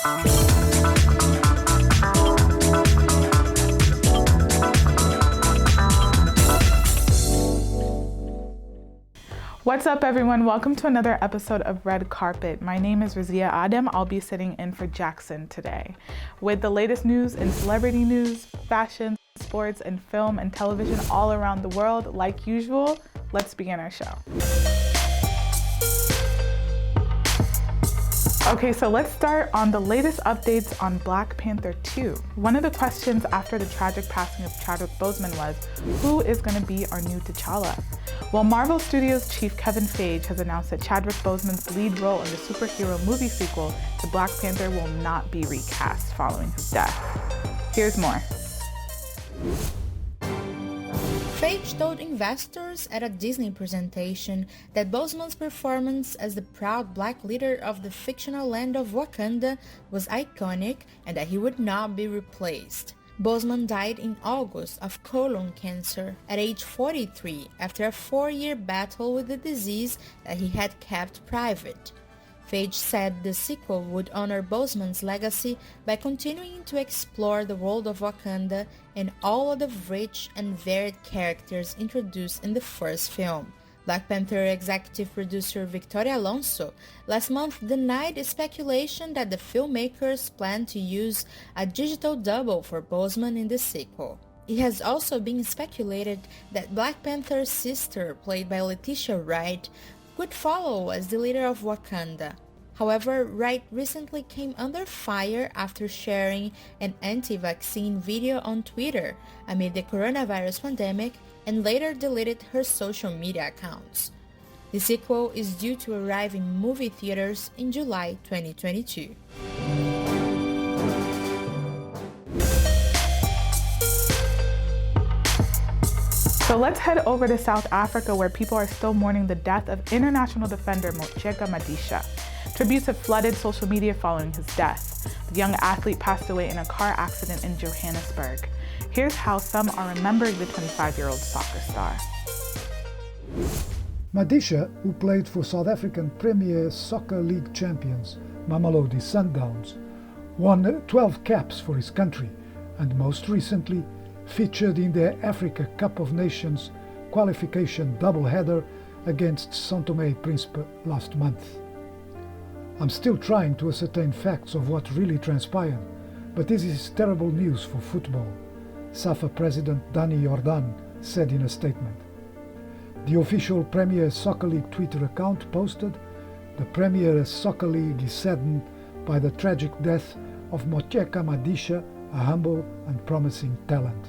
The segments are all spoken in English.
What's up, everyone? Welcome to another episode of Red Carpet. My name is Razia Adem. I'll be sitting in for Jackson today. With the latest news in celebrity news, fashion, sports, and film and television all around the world, like usual, let's begin our show. Okay, so let's start on the latest updates on Black Panther 2. One of the questions after the tragic passing of Chadwick Boseman was, who is going to be our new T'Challa? Well, Marvel Studios chief Kevin Feige has announced that Chadwick Boseman's lead role in the superhero movie sequel to Black Panther will not be recast following his death. Here's more. Feige told investors at a Disney presentation that Boseman's performance as the proud black leader of the fictional land of Wakanda was iconic and that he would not be replaced. Boseman died in August of colon cancer at age 43 after a 4-year battle with the disease that he had kept private. Feige said the sequel would honor Boseman's legacy by continuing to explore the world of Wakanda and all of the rich and varied characters introduced in the first film. Black Panther executive producer Victoria Alonso last month denied speculation that the filmmakers plan to use a digital double for Boseman in the sequel. It has also been speculated that Black Panther's sister, played by Letitia Wright, could follow as the leader of Wakanda. However, Wright recently came under fire after sharing an anti-vaccine video on Twitter amid the coronavirus pandemic and later deleted her social media accounts. The sequel is due to arrive in movie theaters in July 2022. So let's head over to South Africa, where people are still mourning the death of international defender Motshekga Madisha. Tributes have flooded social media following his death. The young athlete passed away in a car accident in Johannesburg. Here's how some are remembering the 25-year-old soccer star. Madisha, who played for South African Premier Soccer League champions Mamelodi Sundowns, won 12 caps for his country and most recently featured in their Africa Cup of Nations qualification doubleheader against São Tomé e Príncipe last month. I'm still trying to ascertain facts of what really transpired, but this is terrible news for football, SAFA President Danny Jordaan said in a statement. The official Premier Soccer League Twitter account posted, "The Premier Soccer League is saddened by the tragic death of Motshekga Madisha, a humble and promising talent."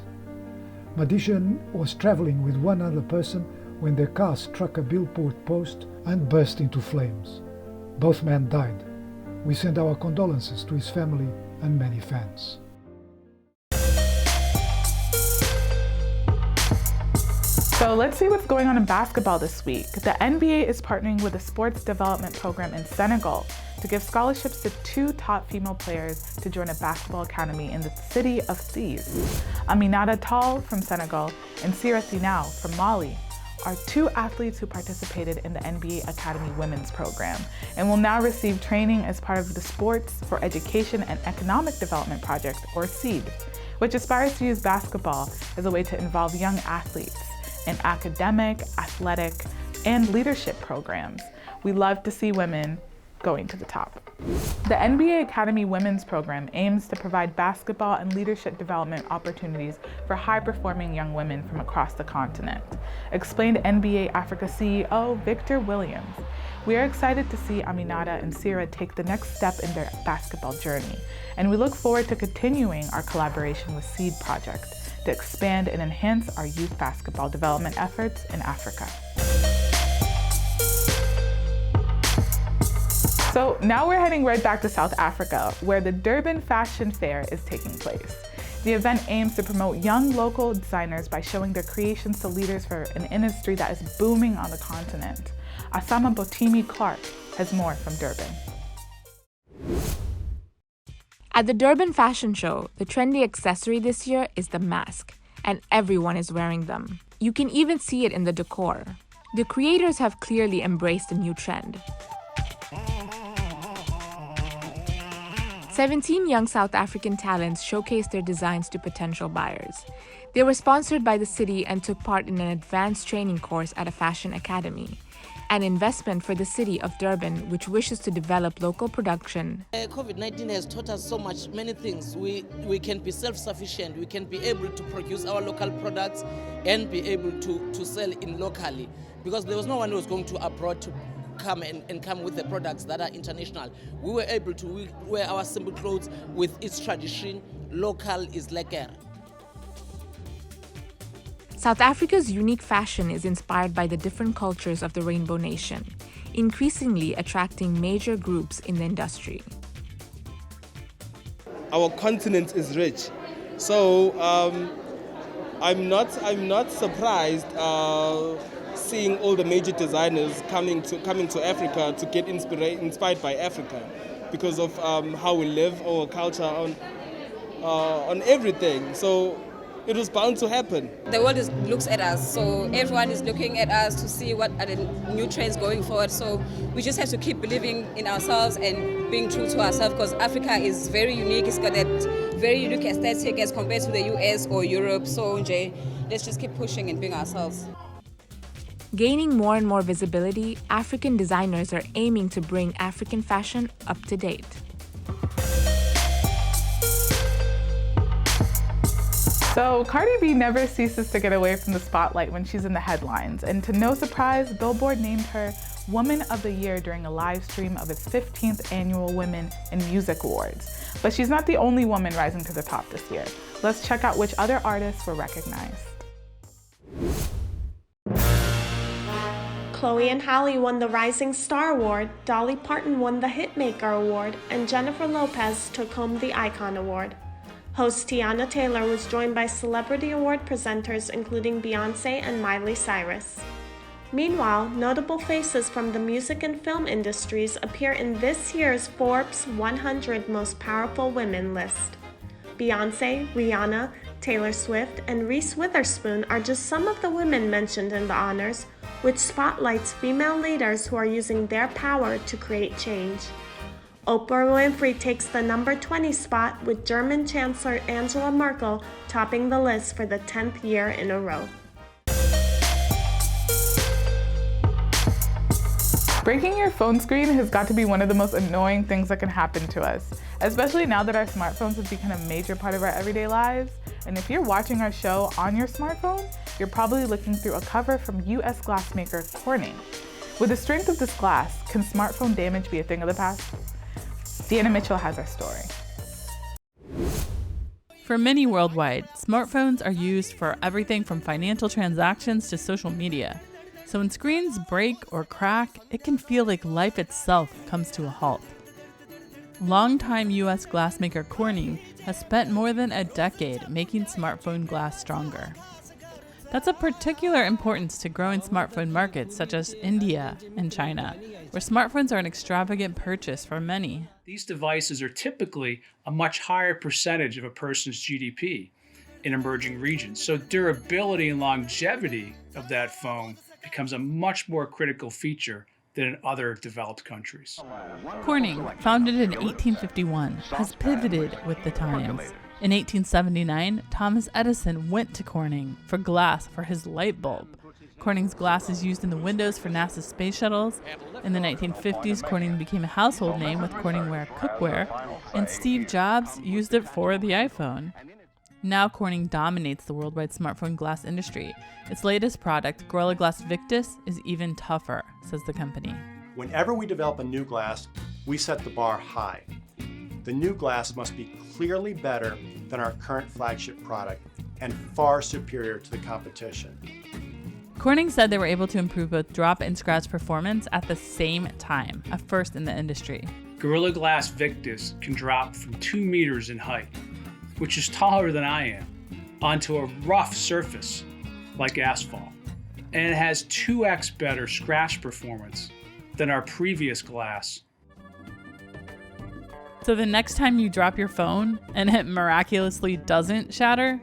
Madisha was traveling with one other person when their car struck a billboard post and burst into flames. Both men died. We send our condolences to his family and many fans. So let's see what's going on in basketball this week. The NBA is partnering with a sports development program in Senegal to give scholarships to 2 top female players to join a basketball academy in the city of Thies. Aminata Tall from Senegal and Sira Thinao from Mali are 2 athletes who participated in the NBA Academy Women's Program and will now receive training as part of the Sports for Education and Economic Development Project, or SEED, which aspires to use basketball as a way to involve young athletes in academic, athletic, and leadership programs. We love to see women going to the top. The NBA Academy Women's Program aims to provide basketball and leadership development opportunities for high-performing young women from across the continent, explained NBA Africa CEO Victor Williams. We are excited to see Aminata and Sira take the next step in their basketball journey, and we look forward to continuing our collaboration with SEED Project to expand and enhance our youth basketball development efforts in Africa. So now we're heading right back to South Africa, where the Durban Fashion Fair is taking place. The event aims to promote young local designers by showing their creations to leaders for an industry that is booming on the continent. Asama Botimi Clark has more from Durban. At the Durban Fashion Show, the trendy accessory this year is the mask, and everyone is wearing them. You can even see it in the decor. The creators have clearly embraced the new trend. 17 young South African talents showcased their designs to potential buyers. They were sponsored by the city and took part in an advanced training course at a fashion academy, an investment for the city of Durban, which wishes to develop local production. COVID-19 has taught us so many things. We can be self-sufficient, we can be able to produce our local products and be able to sell in locally, because there was no one who was going to abroad to come and come with the products that are international. We were able to wear our simple clothes with its tradition. Local is lekker. South Africa's unique fashion is inspired by the different cultures of the Rainbow Nation, increasingly attracting major groups in the industry. Our continent is rich, so I'm not surprised seeing all the major designers coming to Africa to get inspired by Africa, because of how we live, our culture, on everything. So it was bound to happen. The world looks at us, so everyone is looking at us to see what are the new trends going forward. So we just have to keep believing in ourselves and being true to ourselves, because Africa is very unique. It's got that very unique aesthetic as compared to the US or Europe. So let's just keep pushing and being ourselves. Gaining more and more visibility, African designers are aiming to bring African fashion up to date. So Cardi B never ceases to get away from the spotlight when she's in the headlines, and to no surprise, Billboard named her Woman of the Year during a live stream of its 15th annual Women in Music Awards. But she's not the only woman rising to the top this year. Let's check out which other artists were recognized. Chloe and Halle won the Rising Star Award, Dolly Parton won the Hitmaker Award, and Jennifer Lopez took home the Icon Award. Host Tiana Taylor was joined by celebrity award presenters including Beyoncé and Miley Cyrus. Meanwhile, notable faces from the music and film industries appear in this year's Forbes 100 Most Powerful Women list. Beyoncé, Rihanna, Taylor Swift, and Reese Witherspoon are just some of the women mentioned in the honors, which spotlights female leaders who are using their power to create change. Oprah Winfrey takes the number 20 spot, with German Chancellor Angela Merkel topping the list for the 10th year in a row. Breaking your phone screen has got to be one of the most annoying things that can happen to us, especially now that our smartphones have become a major part of our everyday lives. And if you're watching our show on your smartphone, you're probably looking through a cover from US glassmaker Corning. With the strength of this glass, can smartphone damage be a thing of the past? Deanna Mitchell has our story. For many worldwide, smartphones are used for everything from financial transactions to social media. So when screens break or crack, it can feel like life itself comes to a halt. Longtime U.S. glassmaker Corning has spent more than a decade making smartphone glass stronger. That's of particular importance to growing smartphone markets such as India and China, where smartphones are an extravagant purchase for many. These devices are typically a much higher percentage of a person's GDP in emerging regions. So durability and longevity of that phone becomes a much more critical feature than in other developed countries. Corning, founded in 1851, has pivoted with the times. In 1879, Thomas Edison went to Corning for glass for his light bulb. Corning's glass is used in the windows for NASA's space shuttles. In the 1950s, Corning became a household name with Corningware cookware, and Steve Jobs used it for the iPhone. Now Corning dominates the worldwide smartphone glass industry. Its latest product, Gorilla Glass Victus, is even tougher, says the company. Whenever we develop a new glass, we set the bar high. The new glass must be clearly better than our current flagship product and far superior to the competition. Corning said they were able to improve both drop and scratch performance at the same time, a first in the industry. Gorilla Glass Victus can drop from 2 meters in height, which is taller than I am, onto a rough surface like asphalt. And it has 2x better scratch performance than our previous glass. So the next time you drop your phone and it miraculously doesn't shatter,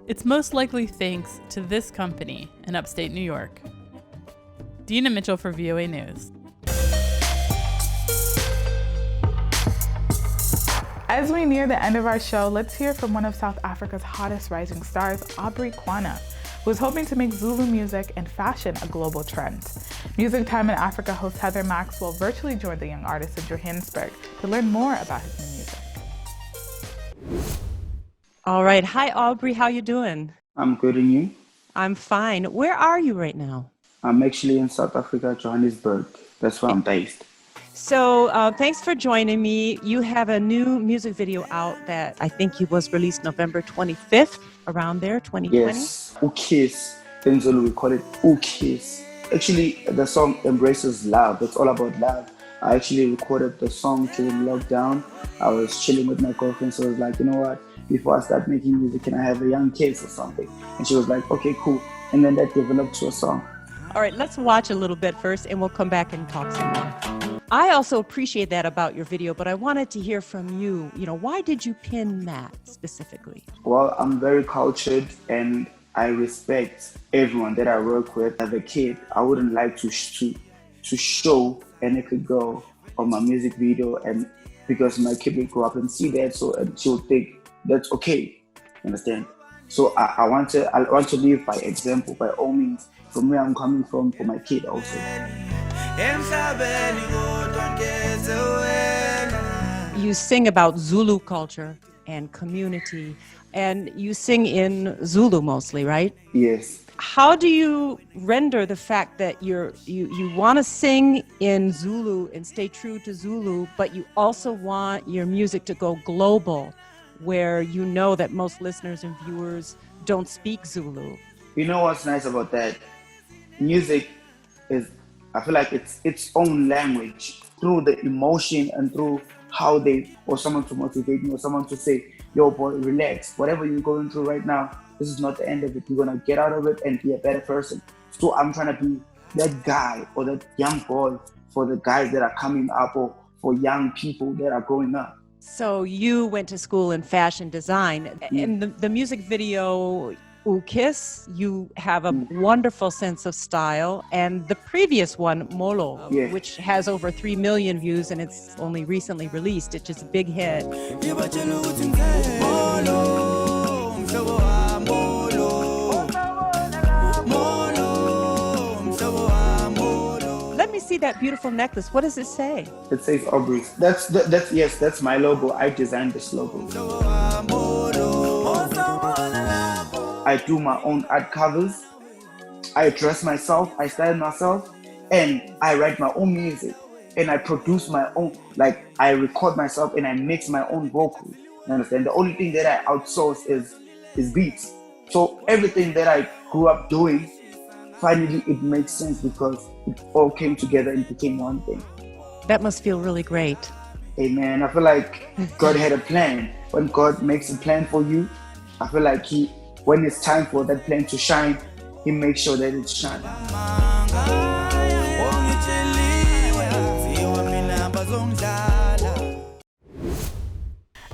it's most likely thanks to this company in upstate New York. Deanna Mitchell for VOA News. As we near the end of our show, let's hear from one of South Africa's hottest rising stars, Aubrey Qwana, who is hoping to make Zulu music and fashion a global trend. Music Time in Africa host Heather Maxwell virtually joined the young artist in Johannesburg to learn more about his new music. All right. Hi, Aubrey. How you doing? I'm good, and you? I'm fine. Where are you right now? I'm actually in South Africa, Johannesburg. That's where I'm based. So thanks for joining me. You have a new music video out that I think it was released November 25th, around there, 2020. Yes, Ukiss. In Zulu, we call it Ukiss. Actually, the song embraces love. It's all about love. I actually recorded the song during lockdown. I was chilling with my girlfriend, so I was like, you know what? Before I start making music, can I have a young kiss or something? And she was like, okay, cool. And then that developed to a song. All right, let's watch a little bit first, and we'll come back and talk some more. I also appreciate that about your video, but I wanted to hear from you. You know, why did you pin that specifically? Well, I'm very cultured and I respect everyone that I work with. As a kid, I wouldn't like to show a naked girl on my music video, and because my kid will grow up and see that, so and she'll think that's okay. Understand? So I want to live by example, by all means, from where I'm coming from, for my kid also. You sing about Zulu culture and community, and you sing in Zulu mostly, right? Yes. How do you render the fact that you want to sing in Zulu and stay true to Zulu, but you also want your music to go global, where you know that most listeners and viewers don't speak Zulu? You know what's nice about that? Music is, I feel like it's its own language, through the emotion and through how or someone to motivate me, or someone to say, yo boy, relax. Whatever you're going through right now, this is not the end of it. You're gonna get out of it and be a better person. So I'm trying to be that guy or that young boy for the guys that are coming up, or for young people that are growing up. So you went to school in fashion design. In the music video, Ukiss, you have a wonderful sense of style, and the previous one, Molo, which has over 3 million views and it's only recently released, it's just a big hit. Let me see that beautiful necklace. What does it say? It says Aubrey. That's my logo. I designed this logo. I do my own art covers, I dress myself, I style myself, and I write my own music, and I produce my own, like I record myself and I mix my own vocals. You understand? The only thing that I outsource is beats. So everything that I grew up doing, finally it makes sense because it all came together and became one thing. That must feel really great. Hey man, I feel like God had a plan. When God makes a plan for you, I feel like when it's time for that plan to shine, he makes sure that it's shining.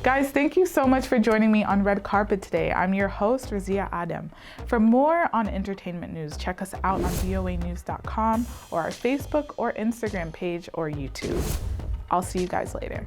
Guys, thank you so much for joining me on Red Carpet today. I'm your host, Razia Adam. For more on entertainment news, check us out on voanews.com or our Facebook or Instagram page or YouTube. I'll see you guys later.